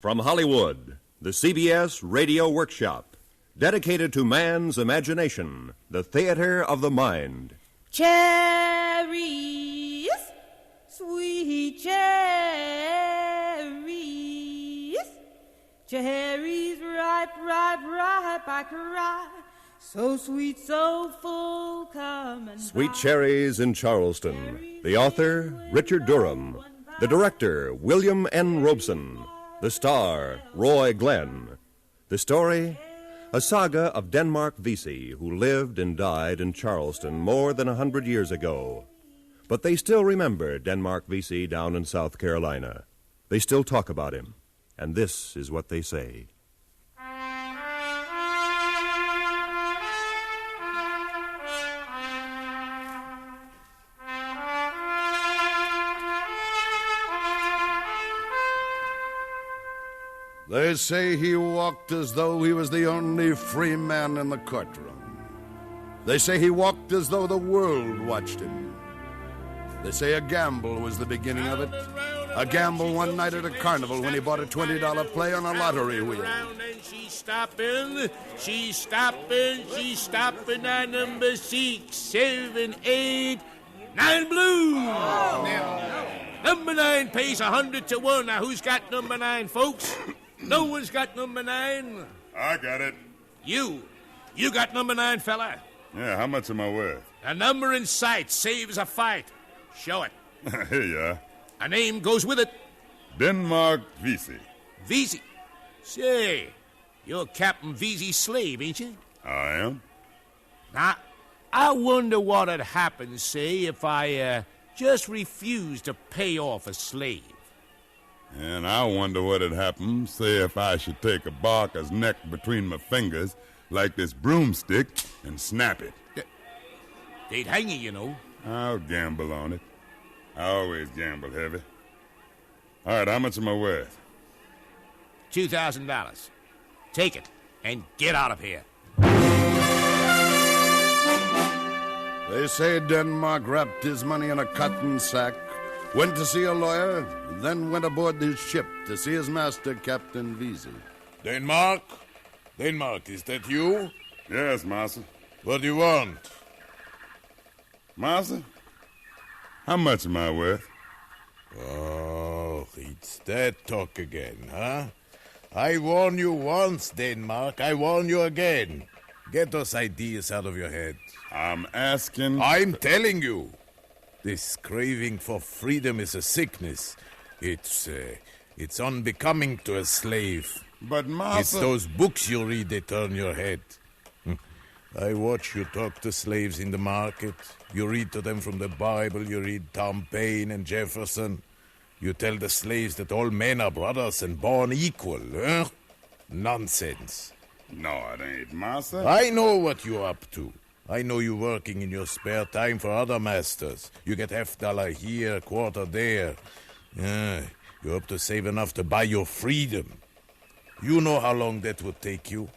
From Hollywood, the CBS Radio Workshop, dedicated to man's imagination, the theater of the mind. Cherries, sweet cherries, cherries ripe, ripe, ripe, I cry, so sweet, so full, come and Sweet buy. Cherries in Charleston. The author, Richard Durham. The director, William N. Robeson. The star, Roy Glenn. The story, a saga of Denmark Vesey, who lived and died in Charleston more than 100 years ago. But they still remember Denmark Vesey down in South Carolina. They still talk about him. And this is what they say. They say he walked as though he was the only free man in the courtroom. They say he walked as though the world watched him. They say a gamble was the beginning of it. A gamble one night at a carnival when he bought a $20 play on a lottery wheel. She's stopping at number 6, 7, 8, 9 blue. Number 9 pays 100 to 1. Now, who's got number 9, folks? No one's got number 9. I got it. You got number 9, fella. Yeah, how much am I worth? A number in sight saves a fight. Show it. Here you are. A name goes with it. Denmark Vesey. Vesey. Say, you're Captain Vesey's slave, ain't you? I am. Now, I wonder what'd happen, say, if I just refused to pay off a slave. And I wonder what'd happen, say, if I should take a barker's neck between my fingers like this broomstick and snap it. They'd hang you, you know. I'll gamble on it. I always gamble heavy. All right, how much am I worth? $2,000. Take it and get out of here. They say Denmark wrapped his money in a cotton sack, went to see a lawyer, then went aboard his ship to see his master, Captain Vesey. Denmark? Denmark, is that you? Yes, Master. What do you want? Master, how much am I worth? Oh, it's that talk again, huh? I warned you once, Denmark. I warn you again. Get those ideas out of your head. I'm asking... I'm telling you. This craving for freedom is a sickness. It's unbecoming to a slave. But, Master... It's those books you read that turn your head. I watch you talk to slaves in the market. You read to them from the Bible. You read Tom Paine and Jefferson. You tell the slaves that all men are brothers and born equal, huh? Nonsense. No, it ain't, Master. I know what you're up to. I know you working in your spare time for other masters. You get $50 here, quarter there. You hope to save enough to buy your freedom. You know how long that would take you?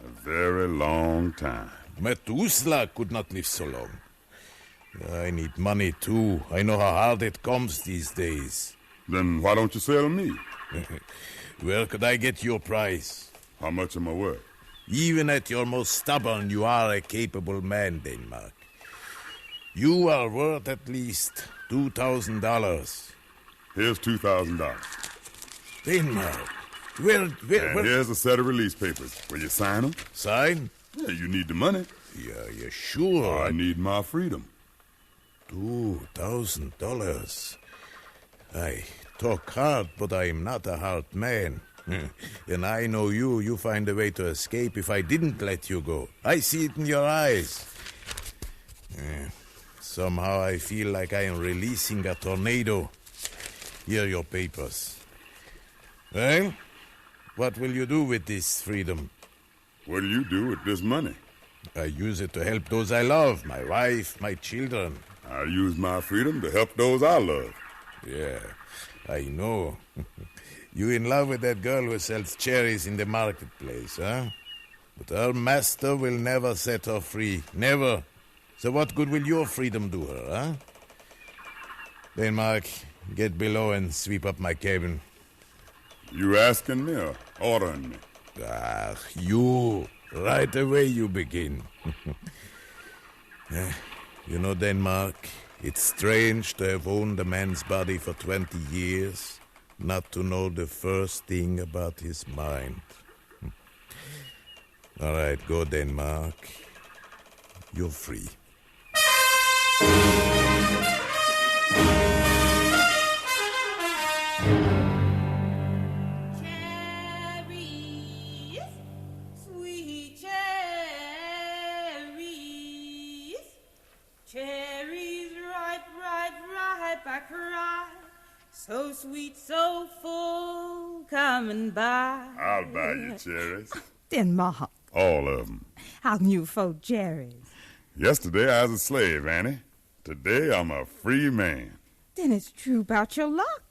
A very long time. Methuselah could not live so long. I need money, too. I know how hard it comes these days. Then why don't you sell me? Where could I get your price? How much am I worth? Even at your most stubborn, you are a capable man, Denmark. You are worth at least $2,000. Here's $2,000. Denmark, where? Here's a set of release papers. Will you sign them? Sign? Yeah, you need the money. Yeah, you're sure? I need my freedom. $2,000. I talk hard, but I'm not a hard man. And I know you find a way to escape if I didn't let you go. I see it in your eyes. Somehow I feel like I am releasing a tornado. Here are your papers. Well, what will you do with this freedom? What do you do with this money? I use it to help those I love, my wife, my children. I use my freedom to help those I love. Yeah, I know. You in love with that girl who sells cherries in the marketplace, huh? But her master will never set her free. Never. So what good will your freedom do her, huh? Denmark, get below and sweep up my cabin. You asking me or ordering me? You. Right away you begin. You know, Denmark, it's strange to have owned a man's body for 20 years, not to know the first thing about his mind. All right, go, Denmark. You're free. Cherries, sweet cherries, cherries ripe, ripe, ripe, I cry, so sweet, so full, coming by. I'll buy you cherries. Denmark, All of them. how can you afford cherries? Yesterday I was a slave, Annie. Today I'm a free man. Then it's true about your luck.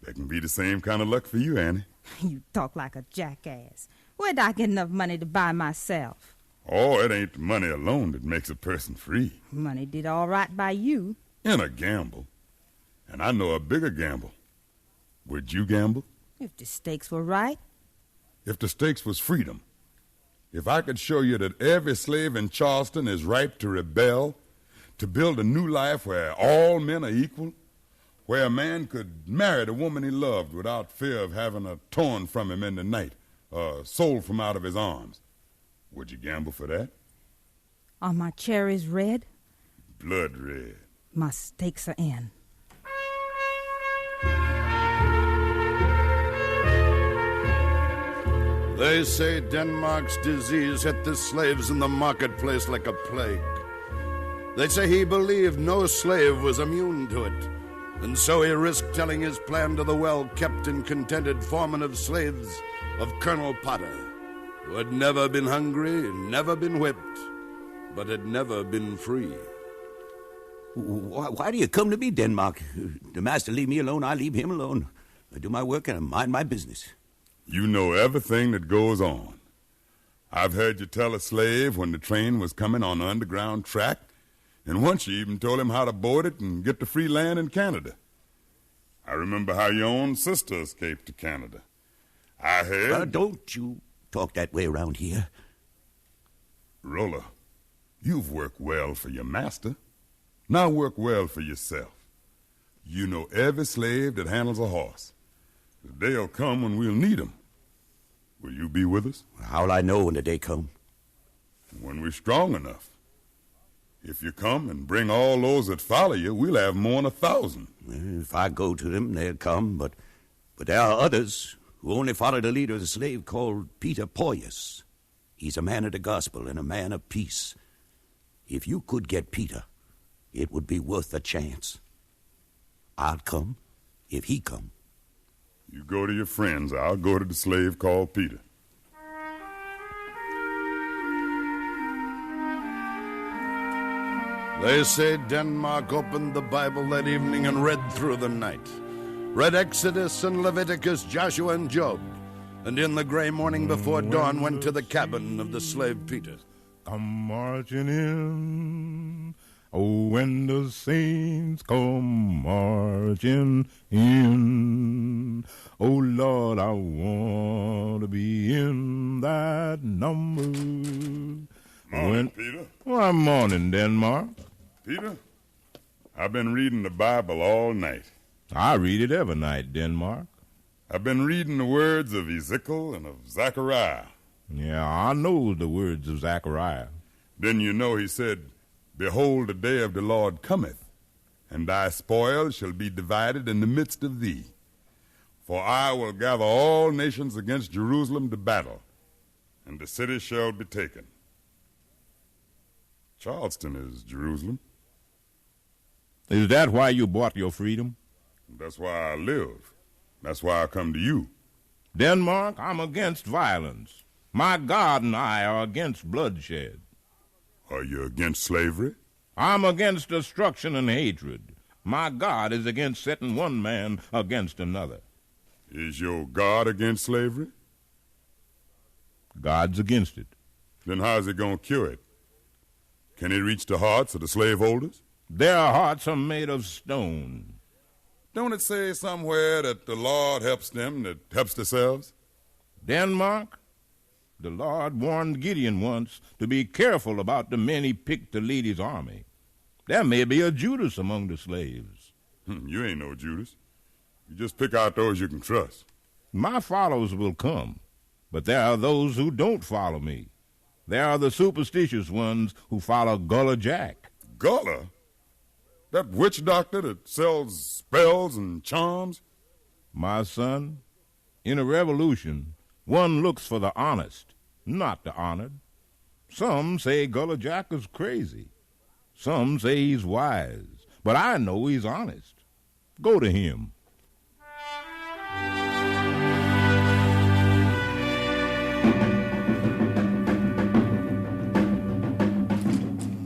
That can be the same kind of luck for you, Annie. You talk like a jackass. Where'd I get enough money to buy myself? Oh, it ain't the money alone that makes a person free. Money did all right by you. In a gamble. And I know a bigger gamble. Would you gamble? If the stakes were right. If the stakes was freedom. If I could show you that every slave in Charleston is ripe to rebel, to build a new life where all men are equal, where a man could marry the woman he loved without fear of having her torn from him in the night, or sold from out of his arms, would you gamble for that? Are my cherries red? Blood red. My stakes are in. They say Denmark's disease hit the slaves in the marketplace like a plague. They say he believed no slave was immune to it, and so he risked telling his plan to the well-kept and contented foreman of slaves of Colonel Potter, who had never been hungry, never been whipped, but had never been free. Why do you come to me, Denmark? The master leave me alone, I leave him alone. I do my work and I mind my business. You know everything that goes on. I've heard you tell a slave when the train was coming on the underground track, and once you even told him how to board it and get to free land in Canada. I remember how your own sister escaped to Canada. I heard... Don't you talk that way around here. Roller, you've worked well for your master. Now work well for yourself. You know every slave that handles a horse. The day'll come when we'll need 'em. Will you be with us? How'll I know when the day come? When we're strong enough. If you come and bring all those that follow you, we'll have more than 1,000. If I go to them, they'll come, but there are others who only follow the leader of the slave called Peter Poyas. He's a man of the gospel and a man of peace. If you could get Peter, it would be worth a chance. I'd come if he come. You go to your friends. I'll go to the slave called Peter. They say Denmark opened the Bible that evening and read through the night. Read Exodus and Leviticus, Joshua and Job. And in the gray morning before dawn went to the cabin of the slave Peter. I'm marching in. Oh, when the saints come marching in. Oh, Lord, I want to be in that number. Morning, Peter. Well, morning, Denmark. Peter, I've been reading the Bible all night. I read it every night, Denmark. I've been reading the words of Ezekiel and of Zechariah. Yeah, I know the words of Zechariah. Then you know he said, Behold, the day of the Lord cometh, and thy spoil shall be divided in the midst of thee. For I will gather all nations against Jerusalem to battle, and the city shall be taken. Charleston is Jerusalem. Is that why you bought your freedom? That's why I live. That's why I come to you. Denmark, I'm against violence. My God and I are against bloodshed. Are you against slavery? I'm against destruction and hatred. My God is against setting one man against another. Is your God against slavery? God's against it. Then how's he going to cure it? Can he reach the hearts of the slaveholders? Their hearts are made of stone. Don't it say somewhere that the Lord helps them that helps themselves? Denmark, the Lord warned Gideon once to be careful about the men he picked to lead his army. There may be a Judas among the slaves. You ain't no Judas. You just pick out those you can trust. My followers will come, but there are those who don't follow me. There are the superstitious ones who follow Gullah Jack. Gullah? That witch doctor that sells spells and charms? My son, in a revolution, one looks for the honest, not the honored. Some say Gullah Jack is crazy. Some say he's wise, but I know he's honest. Go to him.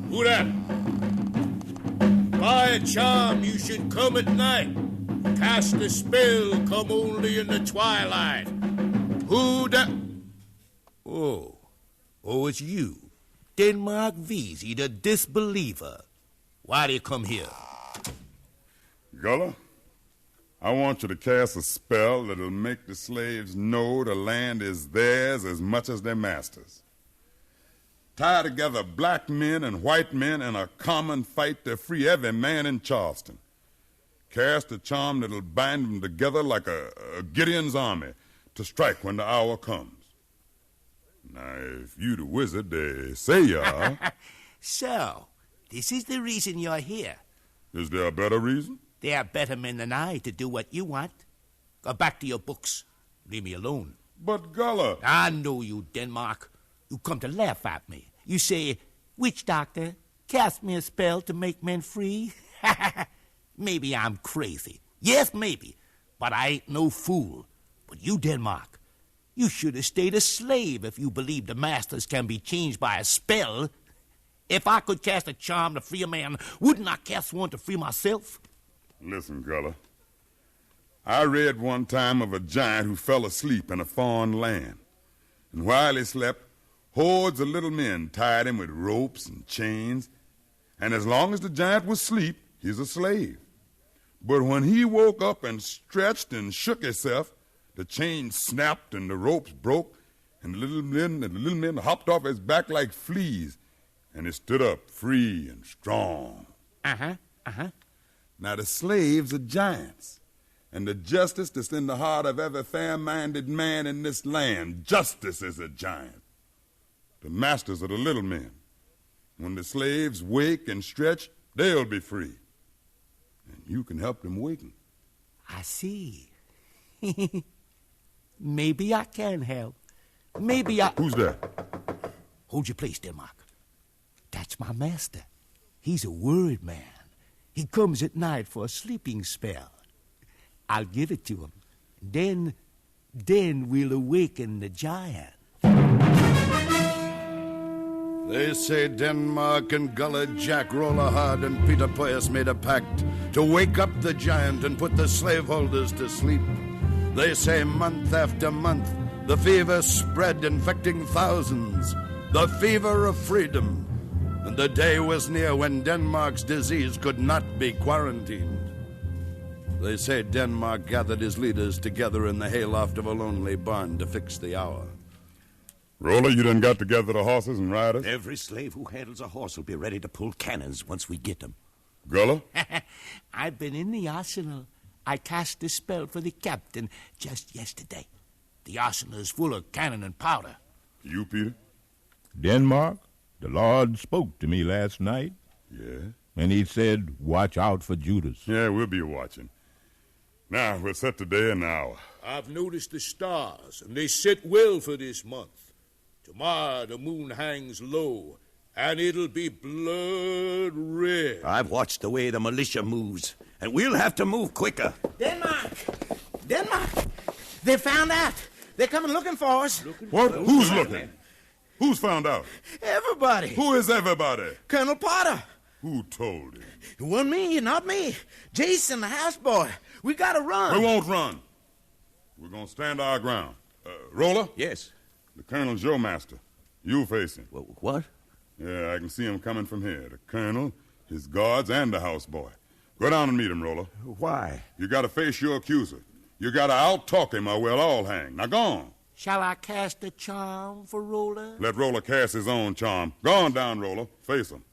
Who that? By a charm, you should come at night. Cast a spell, come only in the twilight. Who that? Oh, it's you. Denmark Vesey, the disbeliever. Why do you come here? Gullah, I want you to cast a spell that'll make the slaves know the land is theirs as much as their masters. Tie together black men and white men in a common fight to free every man in Charleston. Cast a charm that'll bind them together like a Gideon's army to strike when the hour comes. Now, if you the wizard they say you are... So, this is the reason you're here. Is there a better reason? There are better men than I to do what you want. Go back to your books. Leave me alone. But Gullah... I know you, Denmark. You come to laugh at me. You say, witch doctor, cast me a spell to make men free? Maybe I'm crazy. Yes, maybe. But I ain't no fool. But you, Denmark, you should have stayed a slave if you believe the masters can be changed by a spell. If I could cast a charm to free a man, wouldn't I cast one to free myself? Listen, Gullah. I read one time of a giant who fell asleep in a foreign land. And while he slept, hordes of little men tied him with ropes and chains. And as long as the giant was asleep, he's a slave. But when he woke up and stretched and shook himself, the chains snapped and the ropes broke, and the little men hopped off his back like fleas, and he stood up free and strong. Now the slaves are giants, and the justice that's in the heart of every fair-minded man in this land, justice is a giant. The masters are the little men. When the slaves wake and stretch, they'll be free. And you can help them waken. I see. Maybe I can help. Maybe I... Who's that? Hold your place, Denmark. That's my master. He's a word man. He comes at night for a sleeping spell. I'll give it to him. Then we'll awaken the giant. They say Denmark and Gullah Jack Rollerhard and Peter Poyas made a pact to wake up the giant and put the slaveholders to sleep. They say month after month the fever spread, infecting thousands. The fever of freedom. And the day was near when Denmark's disease could not be quarantined. They say Denmark gathered his leaders together in the hayloft of a lonely barn to fix the hour. Roller, you done got together the horses and riders? Every slave who handles a horse will be ready to pull cannons once we get them. Gullah? I've been in the arsenal. I cast a spell for the captain just yesterday. The arsenal is full of cannon and powder. You, Peter? Denmark, the Lord spoke to me last night. Yeah? And he said, watch out for Judas. Yeah, we'll be watching. Now, we'll set the day and hour. I've noticed the stars, and they sit well for this month. Tomorrow the moon hangs low, and it'll be blood red. I've watched the way the militia moves, and we'll have to move quicker. Denmark! They found out. They're coming looking for us. What? Who's looking? Who's found out? Everybody. Who is everybody? Colonel Potter. Who told him? It wasn't me, not me. Jason, the houseboy. We gotta run. We won't run. We're gonna stand our ground. Roller? Yes. The colonel's your master. You face him. What? Yeah, I can see him coming from here. The colonel, his guards, and the houseboy. Go down and meet him, Roller. Why? You gotta face your accuser. You gotta out-talk him or we'll all hang. Now go on. Shall I cast a charm for Roller? Let Roller cast his own charm. Go on down, Roller. Face him.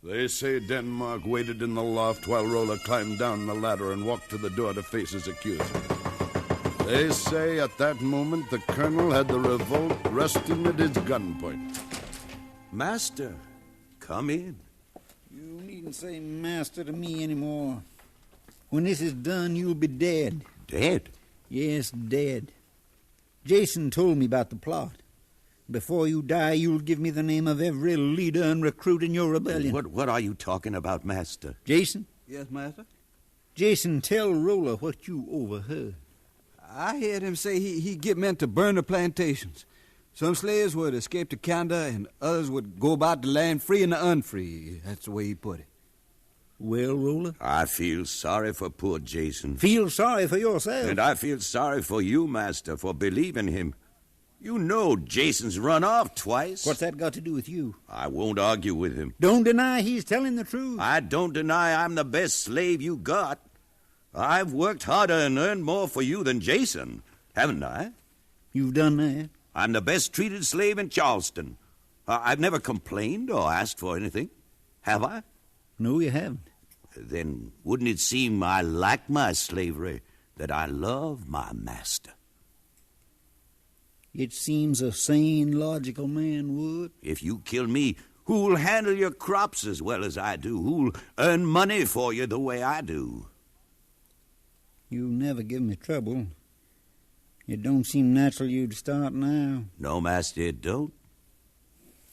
They say Denmark waited in the loft while Roller climbed down the ladder and walked to the door to face his accuser. They say at that moment the colonel had the revolt resting at his gunpoint. Master, come in. You needn't say master to me anymore. When this is done, you'll be dead. Dead? Yes, dead. Jason told me about the plot. Before you die, you'll give me the name of every leader and recruit in your rebellion. What are you talking about, Master? Jason? Yes, Master? Jason, tell Roller what you overheard. I heard him say he'd get men to burn the plantations. Some slaves would escape to Canada, and others would go about the land free and the unfree. That's the way he put it. Well, Roller? I feel sorry for poor Jason. Feel sorry for yourself. And I feel sorry for you, Master, for believing him. You know Jason's run off twice. What's that got to do with you? I won't argue with him. Don't deny he's telling the truth. I don't deny I'm the best slave you got. I've worked harder and earned more for you than Jason, haven't I? You've done that? I'm the best treated slave in Charleston. I've never complained or asked for anything. Have I? No, you haven't. Then wouldn't it seem I like my slavery, that I love my master? It seems a sane, logical man would. If you kill me, who'll handle your crops as well as I do? Who'll earn money for you the way I do? You'll never give me trouble. It don't seem natural you'd start now. No, Master, it don't.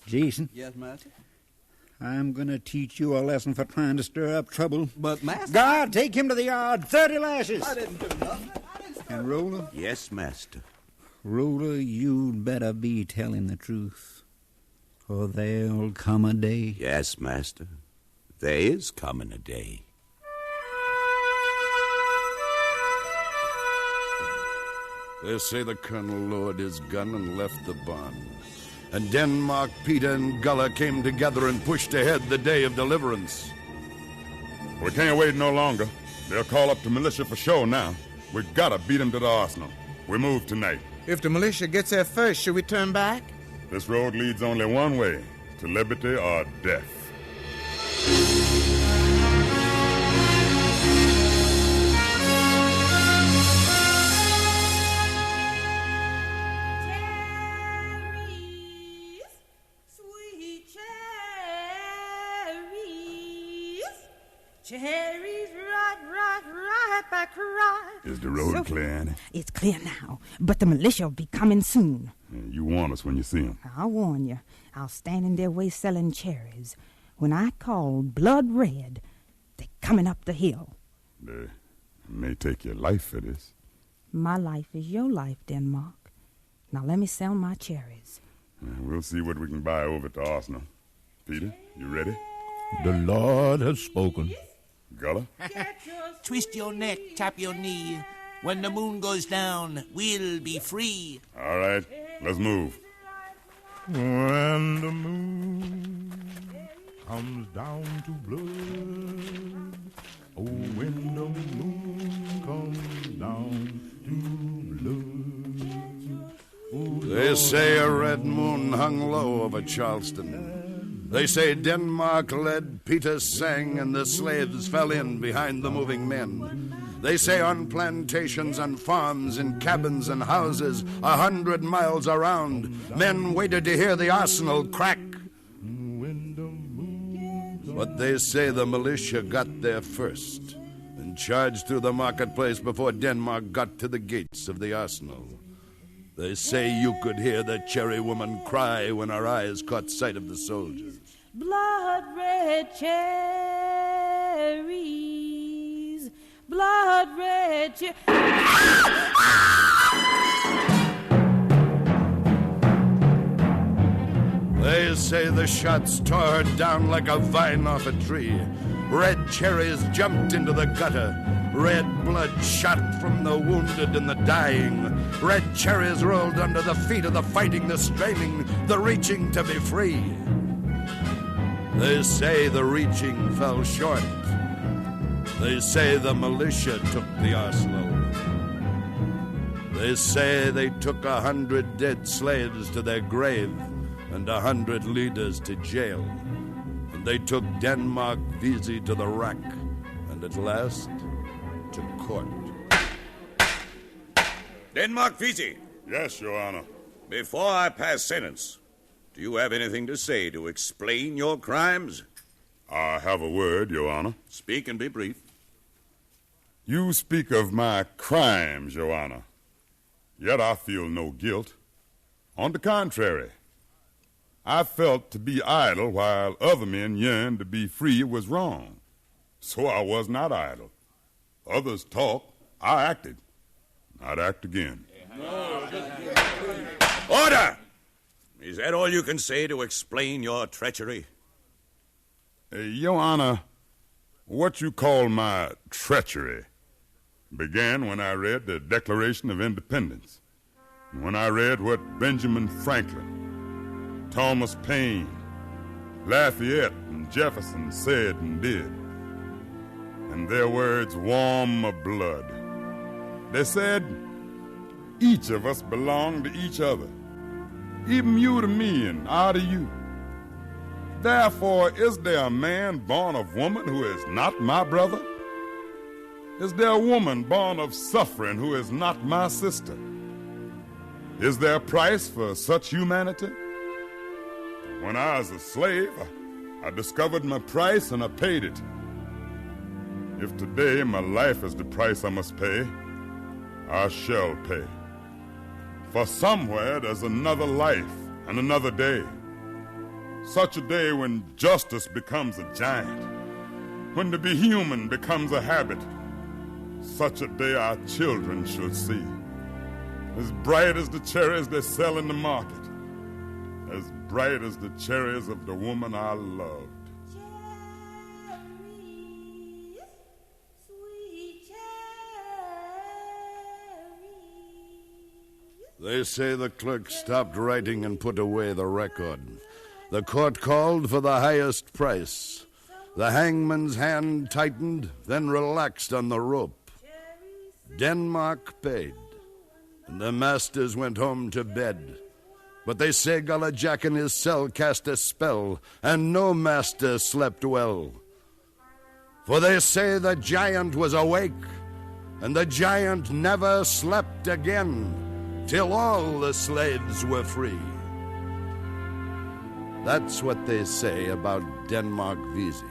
Jason? Yes, Master? I'm going to teach you a lesson for trying to stir up trouble. But, Master... Guard, take him to the yard. 30 lashes. I didn't do nothing. And Roller? Yes, Master. Roller, you'd better be telling the truth, or there'll come a day. Yes, Master. There is coming a day. They say the colonel lowered his gun and left the barn. And Denmark, Peter, and Gullah came together and pushed ahead the day of deliverance. We can't wait no longer. They'll call up the militia for show now. We gotta beat them to the arsenal. We move tonight. If the militia gets there first, should we turn back? This road leads only one way, to liberty or death. Cherries, sweet cherries, cherries, right back, right. Is the road clear, Annie? It's clear now, but the militia will be coming soon. Yeah, you warn us when you see them. I'll warn you. I'll stand in their way selling cherries. When I call blood red, they're coming up the hill. They may take your life for this. My life is your life, Denmark. Now let me sell my cherries. We'll see what we can buy over at the arsenal. Peter, you ready? The Lord has spoken. Gullah? Twist your neck, tap your knee. When the moon goes down, we'll be free. All right, let's move. When the moon comes down to blood, oh, when the moon comes down to blood. Oh, They say a red moon hung low over Charleston. They say Denmark led, Peter sang, and the slaves fell in behind the moving men. They say on plantations and farms, in cabins and houses 100 miles around, men waited to hear the arsenal crack. But they say the militia got there first and charged through the marketplace before Denmark got to the gates of the arsenal. They say you could hear the cherry woman cry when her eyes caught sight of the soldiers. Blood red cherries, blood red cherries. They say the shots tore her down like a vine off a tree. Red cherries jumped into the gutter. Red blood shot from the wounded and the dying. Red cherries rolled under the feet of the fighting, the straining, the reaching to be free. They say the reaching fell short. They say the militia took the arsenal. They say they took 100 dead slaves to their grave and 100 leaders to jail. And they took Denmark Vesey to the rack, and at last to court. Denmark Vesey. Yes, Your Honor. Before I pass sentence, do you have anything to say to explain your crimes? I have a word, Your Honor. Speak and be brief. You speak of my crimes, Your Honor. Yet I feel no guilt. On the contrary, I felt to be idle while other men yearned to be free was wrong. So I was not idle. Others talked, I acted. I'd act again. Order! Is that all you can say to explain your treachery? Your Honor, what you call my treachery began when I read the Declaration of Independence, when I read what Benjamin Franklin, Thomas Paine, Lafayette, and Jefferson said and did. And their words warm my blood. They said, each of us belong to each other, even you to me and I to you. Therefore, is there a man born of woman who is not my brother? Is there a woman born of suffering who is not my sister? Is there a price for such humanity? When I was a slave, I discovered my price and I paid it. If today my life is the price I must pay, I shall pay. For somewhere there's another life and another day. Such a day when justice becomes a giant, when to be human becomes a habit. Such a day our children shall see, as bright as the cherries they sell in the market, as bright as the cherries of the woman I loved. They say the clerk stopped writing and put away the record. The court called for the highest price. The hangman's hand tightened, then relaxed on the rope. Denmark paid, and the masters went home to bed. But they say Gullah Jack in his cell cast a spell, and no master slept well. For they say the giant was awake, and the giant never slept again, till all the slaves were free. That's what they say about Denmark Vesey.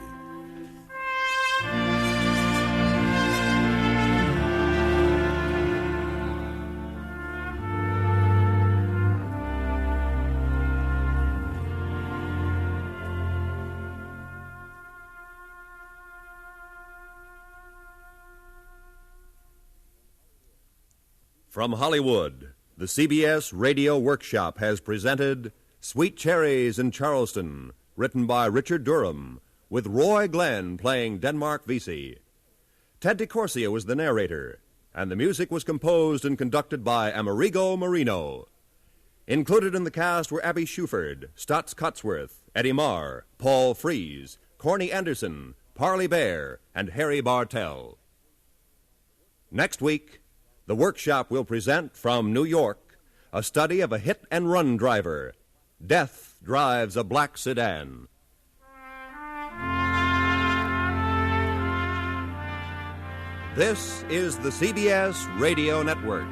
From Hollywood, the CBS Radio Workshop has presented Sweet Cherries in Charleston, written by Richard Durham, with Roy Glenn playing Denmark Vesey. Ted DeCorsia was the narrator, and the music was composed and conducted by Amerigo Marino. Included in the cast were Abby Shuford, Stotts Cotsworth, Eddie Marr, Paul Frees, Corny Anderson, Parley Bear, and Harry Bartell. Next week, the Workshop will present from New York a study of a hit-and-run driver. Death drives a black sedan. This is the CBS Radio Network.